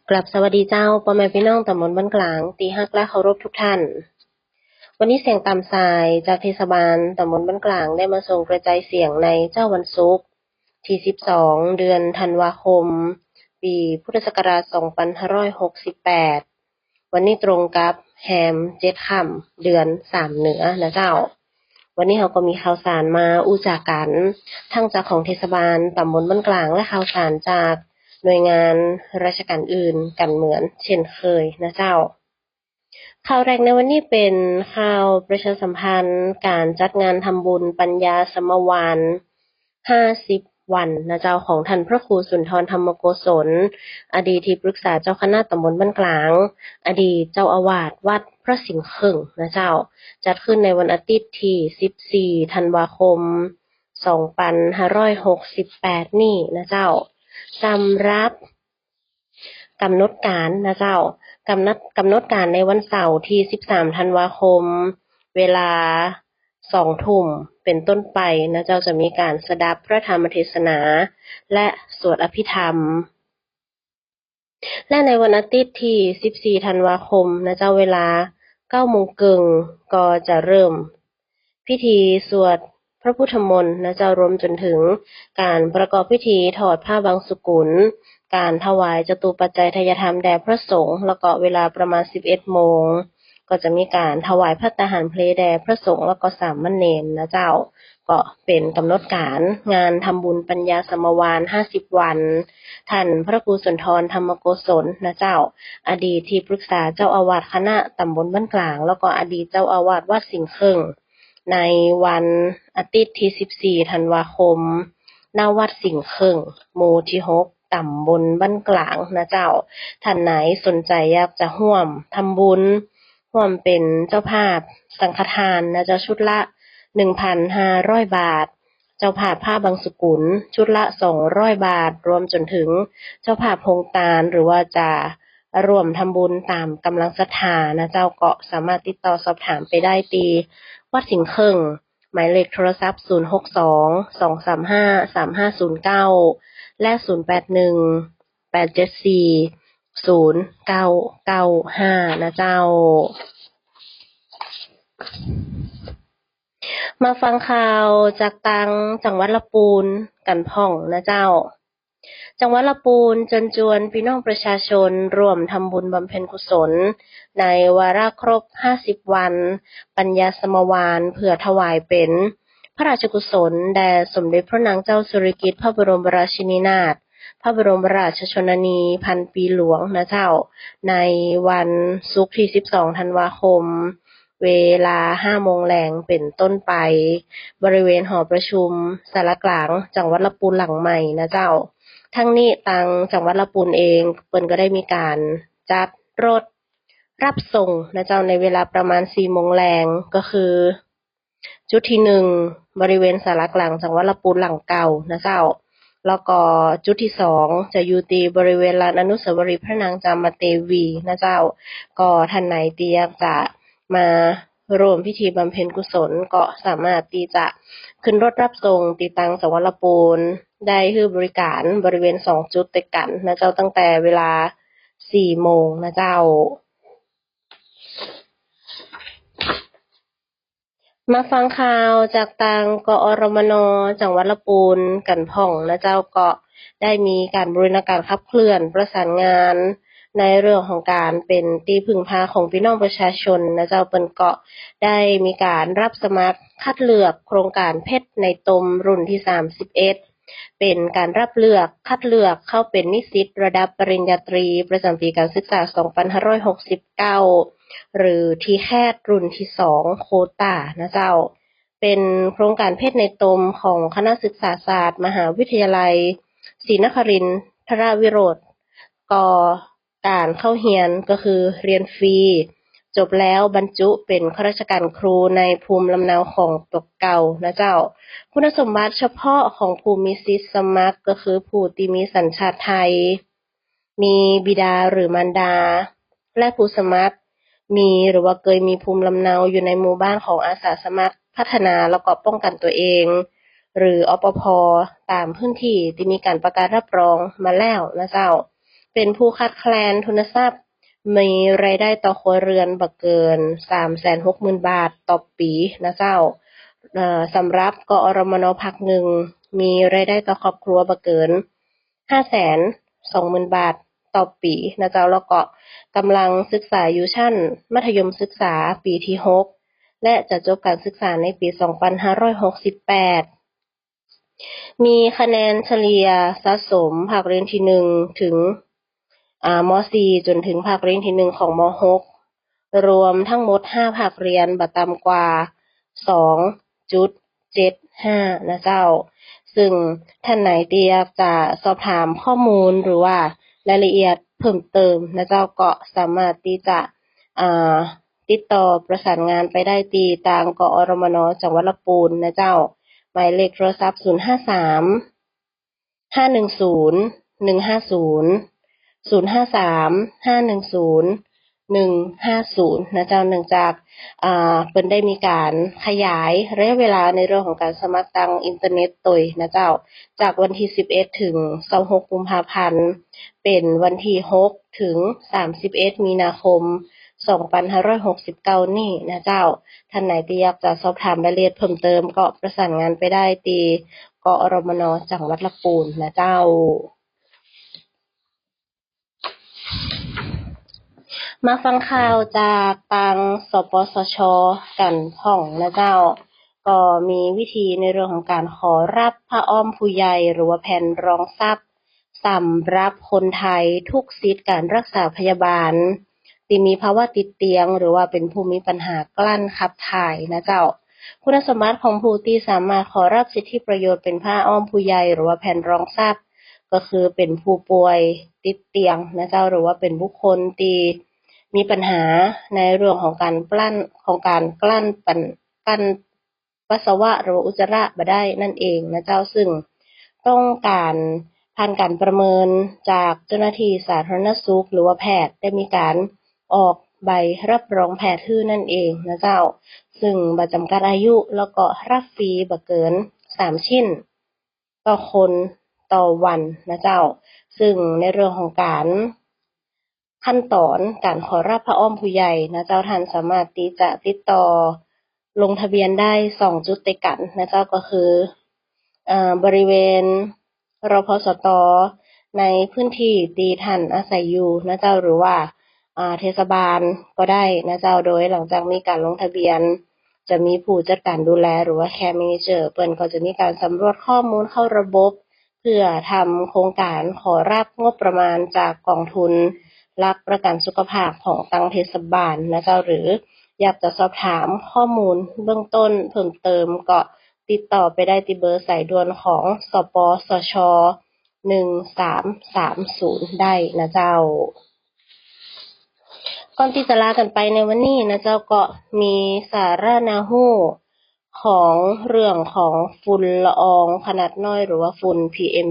กลับสวัสดีเจ้าพ่อแม่พี่น้องตำบลบ้านกลางตีฮักและเคารพทุกท่านวันนี้เสียงตามสายจากเทศบาลตำบลบ้านกลางได้มาส่งกระจายเสียงในเจ้าวันศุกร์ที่12เดือนธันวาคมปีพุทธศักราช2568วันนี้ตรงกับแฮม7ค่ำเดือน3เหนือนะเจ้าวันนี้เราก็มีข่าวสารมาอู้จากกันทั้งจากของเทศบาลตำบลบ้านกลางและข่าวสารจากหน่วยงานราชการอื่นกันเหมือนเช่นเคยนะเจ้าข่าวแรกในวันนี้เป็นข่าวประชาสัมพันธ์การจัดงานทำบุญปัญญาสมวาน50วันนะเจ้าของท่านพระครูสุนทรธรรมโกศลอดีตที่ปรึกษาเจ้าคณะตำบลบ้านกลางอดีตเจ้าอาวาสวัดพระสิงห์ครึ่งนะเจ้าจัดขึ้นในวันอาทิตย์ที่14ธันวาคม2568นี่นะเจ้าสำหรับกำหนดการนะเจ้ากำหนดการในวันเสาร์ที่13ธันวาคมเวลา2 ทุ่มเป็นต้นไปนะเจ้าจะมีการสดับพระธรรมเทศนาและสวดอภิธรรมและในวันอาทิตย์ที่14ธันวาคมนะเจ้าเวลา9โมงครึ่งก็จะเริ่มพิธีสวดพระพุทธมนต์นะเจ้ารวมจนถึงการประกอบพิธีถอดผ้าบางสุกุลการถวายจตุปัจจัยทายธรรมแด่พระสงฆ์แล้วก็เวลาประมาณ11โมงก็จะมีการถวายพระตาหารเพลแด่พระสงฆ์แล้วก็สามเณรนะเจ้าก็เป็นกำหนดการงานทำบุญปัญญาสมวาน50วันท่านพระครูสุนทรธรรมโกศลนะเจ้าอดีตที่ปรึกษาเจ้าอาวาสคณะตำบลบ้านกลางแล้วก็อดีตเจ้าอาวาสวัดสิงห์ครึ่งในวันอาทิตย์ที่14ธันวาคมณวัดสิงห์ครึ่งหมู่ที่6ตำบลบ้านกลางนะเจ้าท่านไหนสนใจอยากจะร่วมทำบุญร่วมเป็นเจ้าภาพสังฆทานนะเจ้าชุดละ 1,500 บาทเจ้าภาพผ้าบางสกุลชุดละ200 บาทรวมจนถึงเจ้าภาพโครงตาลหรือว่าจะร่วมทำบุญตามกำลังศรัทธานะเจ้าก็สามารถติดต่อสอบถามไปได้ตีวัดสิงห์ครึ่งหมายเลขโทรศัพท์062 235 3509และ0818740995นะเจ้ามาฟังข่าวจากตังจังหวัดลำพูนกันพ่องนะเจ้าจังหวัดลำพูนเชิญชวนพี่น้องประชาชนร่วมทำบุญบำเพ็ญกุศลในวาระครบ50วันปัญญาสมวานเพื่อถวายเป็นพระราชกุศลแด่สมเด็จพระนางเจ้าสิริกิติ์พระบรมราชินีนาถพระบรมราชชนนีพันปีหลวงนะเจ้าในวันศุกร์ที่12ธันวาคมเวลา5โมงแลงเป็นต้นไปบริเวณหอประชุมสารกลางจังหวัดลำพูนหลังใหม่นะเจ้าทั้งนี้ทางจังหวัดลำพูนเองเปิ้นก็ได้มีการจัดรถรับส่งนะเจ้าในเวลาประมาณ4โมงแลงก็คือจุดที่1บริเวณสารกลางจังหวัดลำพูนหลังเก่านะเจ้าแล้วก็จุดที่2จะอยู่ที่บริเวณลานอนุสาวรีย์พระนางจามเทวีนะเจ้าก็ท่านไหนที่อยากจะมาร่วมพิธีบำเพ็ญกุศลก็สามารถที่จะขึ้นรถรับส่งติดตั้งจังหวัดลำพูนได้ให้บริการบริเวณ2จุดติดกันนะเจ้าตั้งแต่เวลา4โมงนะเจ้ามาฟังข่าวจากทางกอรมนจังหวัดลำพูนกันพ่องนะเจ้าก็ได้มีการบูรณาการขับเคลื่อนประสานงานในเรื่องของการเป็นที่พึ่งพาของพี่น้องประชาชนนะเจ้าเปิ้นก็ได้มีการรับสมัครคัดเลือกโครงการเพชรในตมรุ่นที่31เป็นการรับเลือกคัดเลือกเข้าเป็นนิสิตระดับปริญญาตรีประจำปีการศึกษา2569หรือที่แคดรุ่นที่2โควตานะเจ้าเป็นโครงการเพชรในตมของคณะศึกษาศาสตร์มหาวิทยาลัยศรีนครินทรวิโรธก็การเข้าเรียนก็คือเรียนฟรีจบแล้วบรรจุเป็นข้าราชการครูในภูมิลำเนาของตกเก่านะเจ้าคุณสมบัติเฉพาะของผู้มีสิทธิสมัครก็คือผู้ที่มีสัญชาติไทยมีบิดาหรือมารดาและผู้สมัครมีหรือว่าเคยมีภูมิลำเนาอยู่ในหมู่บ้านของอาสาสมัครพัฒนาแล้วก็ป้องกันตัวเองหรืออปภตามพื้นที่ที่มีการประกาศรับรองมาแล้วนะเจ้า เป็นผู้ขาดแคลนทุนทรัพย์มีรายได้ต่อครัวเรือนบ่เกิน 360,000 บาทต่อปีนะเจ้าสำหรับกอรมนภาคหนึ่งมีรายได้ต่อครอบครัวบ่เกิน 520,000 บาทต่อปีนะเจ้าแล้วก็กำลังศึกษาอยู่ชั้นมัธยมศึกษาปีที่6และจะจบการศึกษาในปี 2568 มีคะแนนเฉลี่ยสะสมภาคเรียนที่1ถึงม.4 จนถึงภาคเรียนที่1ของม.6 รวมทั้งหมด5ภาคเรียนบ่ต่ำกว่า 2.75 นะเจ้าซึ่งท่านไหนที่อยากจะสอบถามข้อมูลหรือว่ารายละเอียดเพิ่มเติมนะเจ้าก็สามารถที่จะติดต่อประสานงานไปได้ที่ทางกอรมนจังหวัดลำพูนนะเจ้าหมายเลขโทรศัพท์053 510 150 053 510 150นะเจ้าเนื่องจากเพิ่นได้มีการขยายระยะเวลาในเรื่องของการสมัครทางอินเทอร์เน็ตตัวนะเจ้าจากวันที่11ถึง26กุมภาพันธ์เป็นวันที่6ถึง31มีนาคม2569นี่นะเจ้าท่านไหนที่อยากจะสอบถามรายละเอียดเพิ่มเติมก็ประสานงานไปได้ที่กอรมนจังหวัดลำพูนนะเจ้ามาฟังข่าวจากทางสปสช.กันพ่องนะเจ้าก็มีวิธีในเรื่องของการขอรับผ้าอ้อมผู้ใหญ่หรือว่าแผ่นรองทรัพย์สำหรับคนไทยทุกสิทธิการรักษาพยาบาลที่มีภาวะติดเตียงหรือว่าเป็นผู้มีปัญหากลั้นขับถ่ายนะเจ้าคุณสมบัติของผู้ที่สามารถขอรับสิทธิประโยชน์เป็นผ้าอ้อมผู้ใหญ่หรือว่าแผ่นรองทรัพย์ก็คือเป็นผู้ป่วยติดเตียงนะเจ้าหรือว่าเป็นบุคคลที่มีปัญหาในเรื่องของการกลั้นปัสสาวะหรืออุจจาระบ่ได้นั่นเองนะเจ้าซึ่งต้องการผ่านการประเมินจากเจ้าหน้าที่สาธารณสุขหรือว่าแพทย์ได้มีการออกใบรับรองแพทย์ชื่อนั่นเองนะเจ้าซึ่งบ่จำกัดอายุแล้วก็รับฟรีบ่เกิน3ชิ้นต่อคนต่อวันนะเจ้าซึ่งในเรื่องของการขั้นตอนการขอรับผ้าอ้อมผู้ใหญ่นะเจ้าท่านสามารถที่จะติดต่อลงทะเบียนได้2จุดด้วยกันนะเจ้าก็คือบริเวณรพสตในพื้นที่ที่ท่านอาศัยอยู่นะเจ้าหรือว่าเทศบาลก็ได้นะเจ้าโดยหลังจากมีการลงทะเบียนจะมีผู้จัดการดูแลหรือว่าแคร์แมเนเจอร์เปิ้นก็จะมีการสำรวจข้อมูลเข้าระบบเพื่อทำโครงการขอรับงบประมาณจากกองทุนรับประกันสุขภาพของตังเทศบาลนะเจ้าหรืออยากจะสอบถามข้อมูลเบื้องต้นเพิ่มเติมก็ติดต่อไปได้ที่เบอร์สายด่วนของสปสช1330ได้นะเจ้าก่อนที่จะลากันไปในวันนี้นะเจ้าก็มีสาระน่าฮู้ของเรื่องของฝุ่นละอองขนาดน้อยหรือว่าฝุ่น PM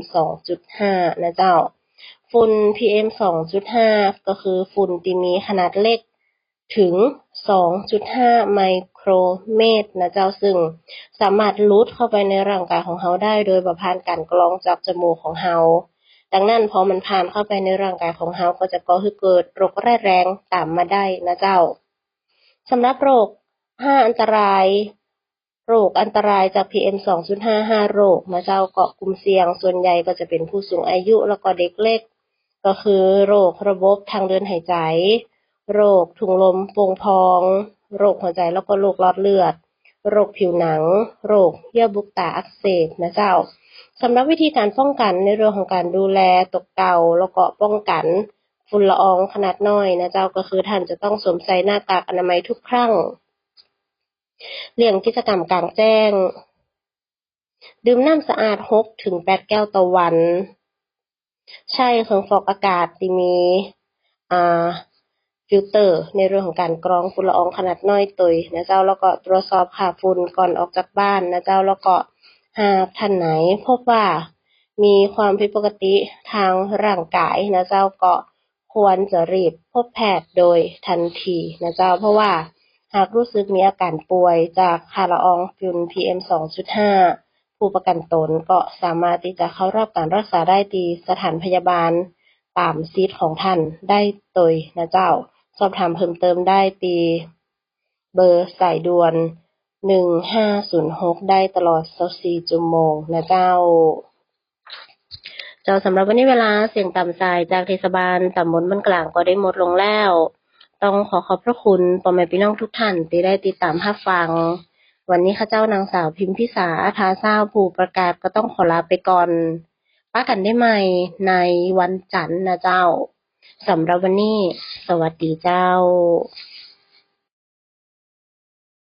2.5 นะเจ้าฝุ่น PM 2.5 ก็คือฝุ่นที่มีขนาดเล็กถึง 2.5 ไมโครเมตรนะเจ้าซึ่งสามารถลุดเข้าไปในร่างกายของเราได้โดยบ่ผ่านการกรองจากจมูกของเราดังนั้นพอมันผ่านเข้าไปในร่างกายของเราก็จะก่อให้เกิดโรคร้ายแรงตามมาได้นะเจ้าสำหรับโรค5อันตรายจาก PM 2.5 5โรคนะเจ้าเกาะกลุ่มเสี่ยงส่วนใหญ่ก็จะเป็นผู้สูงอายุแล้วก็เด็กเล็กก็คือโรคระบบทางเดินหายใจโรคถุงลมโป่งพองโรคหัวใจแล้วก็โรคหลอดเลือดโรคผิวหนังโรคเยื่อบุตาอักเสบนะเจ้าสำหรับวิธีการป้องกันในเรื่องของการดูแลตกเก่าแล้วก็ป้องกันฝุ่นละอองขนาดน้อยนะเจ้าก็คือท่านจะต้องสวมใส่หน้ากากอนามัยทุกครั้งเลี่ยงกิจกรรมกลางแจ้งดื่มน้ำสะอาด6ถึง8แก้วต่อวันใช้เครื่องฟอกอากาศที่มีฟิลเตอร์ในเรื่องของการกรองฝุ่นละอองขนาดน้อยตุยนะเจ้าแล้วก็ตรวจสอบค่าฝุ่นก่อนออกจากบ้านนะเจ้าแล้วก็หากท่านไหนพบว่ามีความผิดปกติทางร่างกายนะเจ้าก็ควรจะรีบพบแพทย์โดยทันทีนะเจ้าเพราะว่าหากรู้สึกมีอาการป่วยจากค่าละอองฝุ่น PM 2.5 ผู้ประกันตนก็สามารถที่จะเข้ารับการรักษาได้ที่สถานพยาบาล ตามซีทของท่านได้โดยนะเจ้าสอบถามเพิ่มเติมได้ปีเบอร์สายด่วน1506ได้ตลอด24ชั่วโมงนะเจ้าสำหรับวันนี้เวลาเสียงตามสายจากเทศบาลตำบลบ้านกลางก็ได้หมดลงแล้ว ต้องขอขอบพระคุณพ่อแม่พี่น้องทุกท่านที่ได้ติดตามรับฟัง วันนี้ข้าเจ้านางสาวพิมพิสาทาเศร้าผู้ประกาศก็ต้องขอลาไปก่อนป้ากันได้ใหม่ในวันจันทร์นะเจ้าสำหรับวันนี้สวัสดีเจ้า